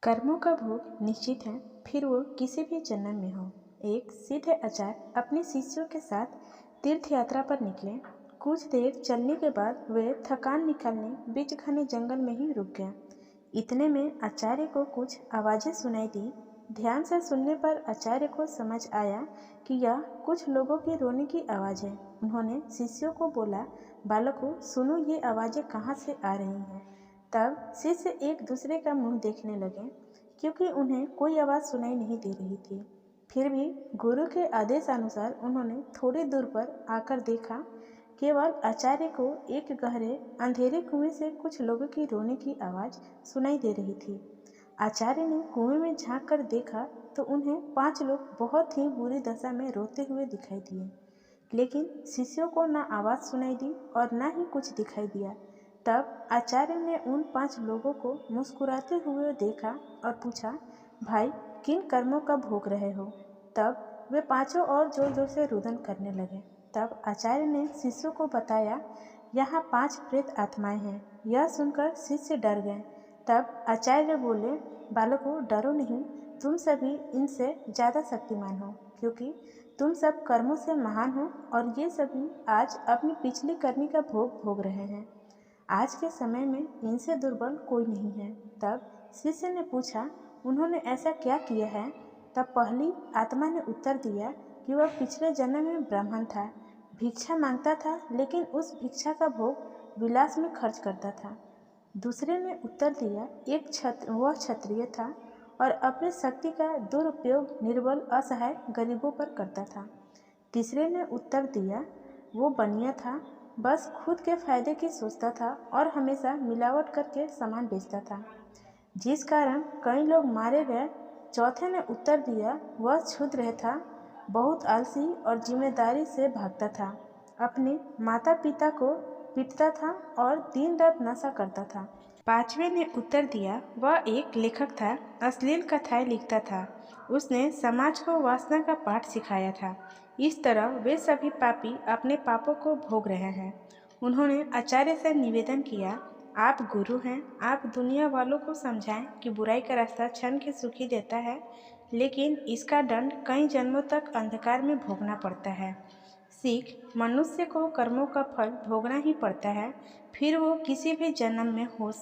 कर्मों का भोग निश्चित है, फिर वो किसी भी जन्म में हो। एक सिद्ध आचार्य अपने शिष्यों के साथ तीर्थ यात्रा पर निकले। कुछ देर चलने के बाद वे थकान निकालने बीच घने जंगल में ही रुक गए। इतने में आचार्य को कुछ आवाज़ें सुनाई दी। ध्यान से सुनने पर आचार्य को समझ आया कि यह कुछ लोगों की रोने की आवाज़ है। उन्होंने शिष्यों को बोला, बालकों सुनो, ये आवाज़ें कहाँ से आ रही हैं। तब शिष्य एक दूसरे का मुंह देखने लगे, क्योंकि उन्हें कोई आवाज़ सुनाई नहीं दे रही थी। फिर भी गुरु के आदेशानुसार उन्होंने थोड़ी दूर पर आकर देखा। केवल आचार्य को एक गहरे अंधेरे कुएं से कुछ लोगों की रोने की आवाज़ सुनाई दे रही थी। आचार्य ने कुएं में झांक कर देखा तो उन्हें 5 लोग बहुत ही बुरी दशा में रोते हुए दिखाई दिए, लेकिन शिष्यों को न आवाज़ सुनाई दी और न ही कुछ दिखाई दिया। तब आचार्य ने उन 5 लोगों को मुस्कुराते हुए देखा और पूछा, भाई किन कर्मों का भोग रहे हो। तब वे पांचों और जोर जोर से रुदन करने लगे। तब आचार्य ने शिष्यों को बताया, यहाँ 5 प्रेत आत्माएं हैं। यह सुनकर शिष्य डर गए। तब आचार्य बोले, बालकों डरो नहीं, तुम सभी इनसे ज़्यादा शक्तिमान हो, क्योंकि तुम सब कर्मों से महान हो और ये सभी आज अपनी पिछली करनी का भोग भोग रहे हैं। आज के समय में इनसे दुर्बल कोई नहीं है। तब शिष्य ने पूछा, उन्होंने ऐसा क्या किया है। तब पहली आत्मा ने उत्तर दिया कि वह पिछले जन्म में ब्राह्मण था, भिक्षा मांगता था, लेकिन उस भिक्षा का भोग विलास में खर्च करता था। दूसरे ने उत्तर दिया, वह क्षत्रिय था और अपनी शक्ति का दुरुपयोग निर्बल असहाय गरीबों पर करता था। तीसरे ने उत्तर दिया, वो बनिया था, बस खुद के फायदे की सोचता था और हमेशा मिलावट करके सामान बेचता था, जिस कारण कई लोग मारे गए। चौथे ने उत्तर दिया, वह क्षुद्र था, बहुत आलसी और जिम्मेदारी से भागता था, अपने माता पिता को पीटता था और दिन रात नशा करता था। पांचवें ने उत्तर दिया, वह एक लेखक था, अश्लील कथाएं लिखता था, उसने समाज को वासना का पाठ सिखाया था। इस तरह वे सभी पापी अपने पापों को भोग रहे हैं। उन्होंने आचार्य से निवेदन किया, आप गुरु हैं, आप दुनिया वालों को समझाएं कि बुराई का रास्ता क्षण के सुखी देता है, लेकिन इसका दंड कई जन्मों तक अंधकार में भोगना पड़ता है। सीख, मनुष्य को कर्मों का फल भोगना ही पड़ता है, फिर वो किसी भी जन्म में हो।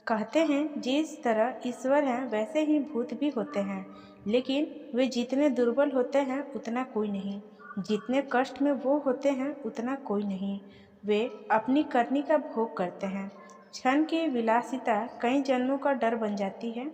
कहते हैं जिस तरह ईश्वर हैं वैसे ही भूत भी होते हैं, लेकिन वे जितने दुर्बल होते हैं उतना कोई नहीं, जितने कष्ट में वो होते हैं उतना कोई नहीं। वे अपनी करनी का भोग करते हैं। क्षण की विलासिता कई जन्मों का डर बन जाती है।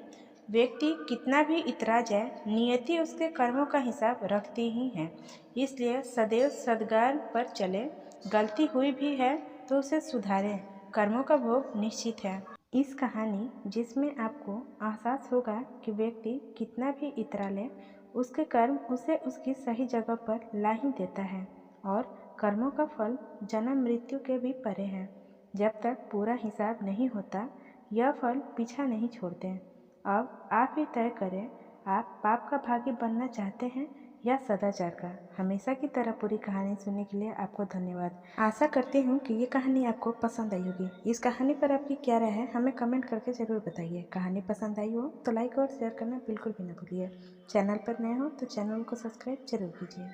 व्यक्ति कितना भी इतरा जाए, नियति उसके कर्मों का हिसाब रखती ही है। इसलिए सदैव सद्गार पर चले। गलती हुई भी है तो उसे सुधारें। कर्मों का भोग निश्चित है। इस कहानी जिसमें आपको एहसास होगा कि व्यक्ति कितना भी इतरा ले, उसके कर्म उसे उसकी सही जगह पर ला ही देता है और कर्मों का फल जन्म मृत्यु के भी परे है। जब तक पूरा हिसाब नहीं होता, यह फल पीछा नहीं छोड़ते। अब आप ही तय करें, आप पाप का भागी बनना चाहते हैं या सदाचार का। हमेशा की तरह पूरी कहानी सुनने के लिए आपको धन्यवाद। आशा करती हूँ कि ये कहानी आपको पसंद आई होगी। इस कहानी पर आपकी क्या राय है हमें कमेंट करके ज़रूर बताइए। कहानी पसंद आई हो तो लाइक और शेयर करना बिल्कुल भी ना भूलिए। चैनल पर नए हो तो चैनल को सब्सक्राइब जरूर कीजिए।